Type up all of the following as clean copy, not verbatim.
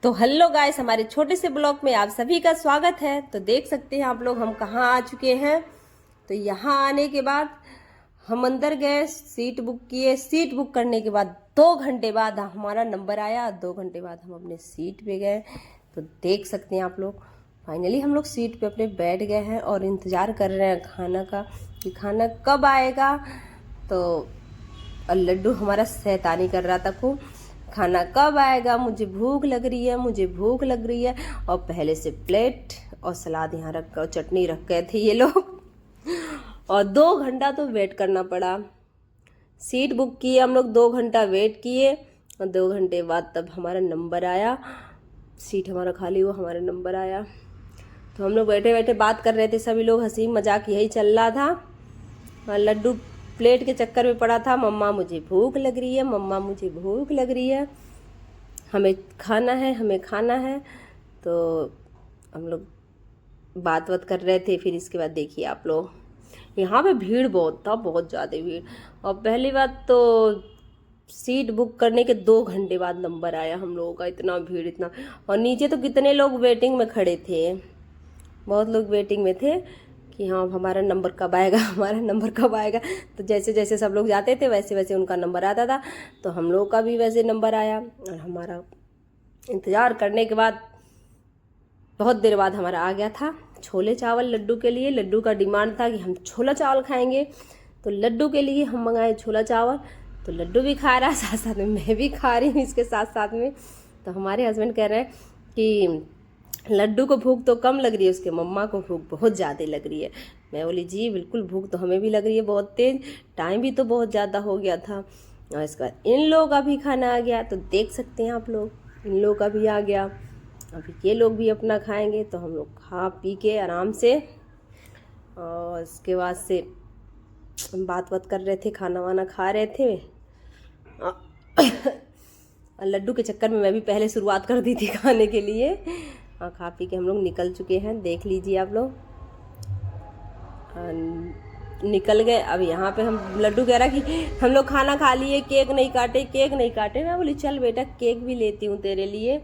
तो hello guys, हमारे छोटे से ब्लॉग में आप सभी का स्वागत है। तो देख सकते हैं आप लोग हम कहाँ आ चुके हैं। तो यहाँ आने के बाद हम अंदर गए, सीट बुक किए। सीट बुक करने के बाद 2 घंटे बाद हमारा नंबर आया। 2 घंटे बाद हम अपने सीट पे गए। तो देख सकते हैं आप लोग, फाइनली हम लोग सीट पे अपने बैठ गए हैं और इंतज़ार कर रहे हैं खाना का कि खाना कब आएगा। तो और लड्डू हमारा शैतानी कर रहा था खूब, खाना कब आएगा, मुझे भूख लग रही है, मुझे भूख लग रही है। और पहले से प्लेट और सलाद यहाँ रख कर चटनी रख गए थे ये लोग। और 2 घंटा तो वेट करना पड़ा। सीट बुक किए हम लोग, 2 घंटा वेट किए और 2 घंटे बाद तब हमारा नंबर आया। सीट हमारा खाली हुआ, हमारा नंबर आया। तो हम लोग बैठे बैठे बात कर रहे थे, सभी लोग हंसी मजाक यही चल रहा था। और लड्डू प्लेट के चक्कर में पड़ा था, मम्मा मुझे भूख लग रही है, मम्मा मुझे भूख लग रही है, हमें खाना है, हमें खाना है। तो हम लोग बात कर रहे थे। फिर इसके बाद देखिए आप लोग, यहाँ पे भीड़ बहुत था, बहुत ज़्यादा भीड़। और पहली बात तो सीट बुक करने के 2 घंटे बाद नंबर आया हम लोगों का। इतना भीड़, इतना। और नीचे तो कितने लोग वेटिंग में खड़े थे, बहुत लोग वेटिंग में थे कि हाँ हमारा नंबर कब आएगा, हमारा नंबर कब आएगा। तो जैसे जैसे सब लोग जाते थे वैसे वैसे उनका नंबर आता था। तो हम लोग का भी वैसे नंबर आया। और हमारा इंतज़ार करने के बाद बहुत देर बाद हमारा आ गया था छोले चावल लड्डू के लिए। लड्डू का डिमांड था कि हम छोला चावल खाएंगे, तो लड्डू के लिए हम मंगाए छोला चावल। तो लड्डू भी खा रहा है, साथ साथ में मैं भी खा रही हूँ इसके साथ साथ में। तो हमारे हस्बैंड कह रहे हैं कि लड्डू को भूख तो कम लग रही है, उसके मम्मा को भूख बहुत ज़्यादा लग रही है। मैं बोली जी बिल्कुल, भूख तो हमें भी लग रही है बहुत तेज़, टाइम भी तो बहुत ज़्यादा हो गया था। और इसके बाद इन लोगों का भी खाना आ गया। तो देख सकते हैं आप लोग, इन लोगों का भी आ गया। अभी ये लोग भी अपना खाएंगे। तो हम लोग खा पी के आराम से, और इसके बाद से बात कर रहे थे, खाना वाना खा रहे थे। और लड्डू के चक्कर में मैं भी पहले शुरुआत कर दी थी खाने के लिए। हाँ, खा पी के हम लोग निकल चुके हैं, देख लीजिए आप लोग। निकल गए। अब यहाँ पे हम, लड्डू कह रहा कि हम लोग खाना खा लिए, केक नहीं काटे, केक नहीं काटे। मैं बोली चल बेटा केक भी लेती हूँ तेरे लिए।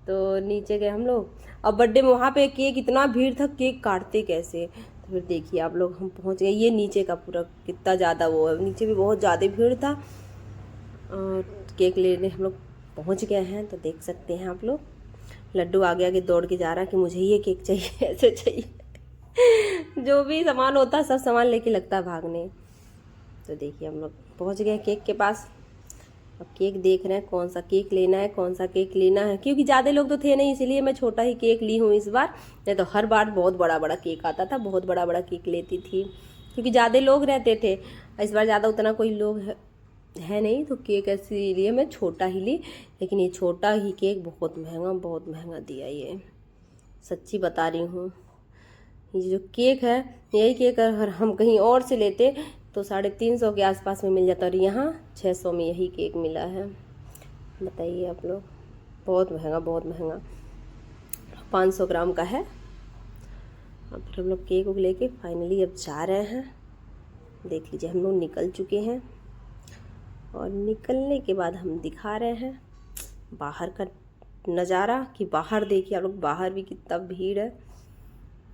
तो नीचे गए हम लोग। अब बर्थडे में वहाँ पे केक, इतना भीड़ था, केक काटते कैसे। तो फिर देखिए आप लोग, हम पहुँच गए। ये नीचे का पूरा कितना ज़्यादा वो है, नीचे भी बहुत ज़्यादा भीड़ था। और केक लेने हम लोग पहुँच गए हैं। तो देख सकते हैं आप लोग, लड्डू आगे आगे दौड़ के जा रहा है कि मुझे ये केक चाहिए, ऐसे चाहिए। जो भी सामान होता है सब सामान लेके लगता है भागने। तो देखिए हम लोग पहुंच गए केक के पास। अब केक देख रहे हैं कौन सा केक लेना है, कौन सा केक लेना है। क्योंकि ज़्यादा लोग तो थे नहीं, इसीलिए मैं छोटा ही केक ली हूँ इस बार। नहीं तो हर बार बहुत बड़ा बड़ा केक आता था, बहुत बड़ा बड़ा केक लेती थी क्योंकि ज़्यादा लोग रहते थे। इस बार ज़्यादा उतना कोई लोग है नहीं, तो केक इसीलिए मैं छोटा ही ली। लेकिन ये छोटा ही केक बहुत महंगा दिया ये, सच्ची बता रही हूँ। ये जो केक है, यही केक अगर हम कहीं और से लेते तो 350 के आसपास में मिल जाता, और यहाँ 600 में यही केक मिला है। बताइए आप लोग, बहुत महंगा 500 ग्राम का है। अब फिर हम लोग केक को लेके फाइनली अब जा रहे हैं। देख लीजिए हम लोग निकल चुके हैं। और निकलने के बाद हम दिखा रहे हैं बाहर का नज़ारा कि बाहर देखिए आप लोग, बाहर भी कितना भीड़ है।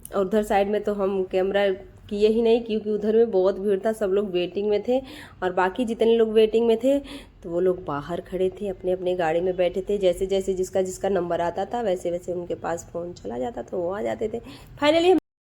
और उधर साइड में तो हम कैमरा किए ही नहीं क्योंकि उधर में बहुत भीड़ था, सब लोग वेटिंग में थे। और बाकी जितने लोग वेटिंग में थे तो वो लोग बाहर खड़े थे, अपने अपने गाड़ी में बैठे थे। जैसे जैसे जिसका जिसका नंबर आता था वैसे वैसे उनके पास फ़ोन चला जाता तो वो आ जाते थे। फाइनली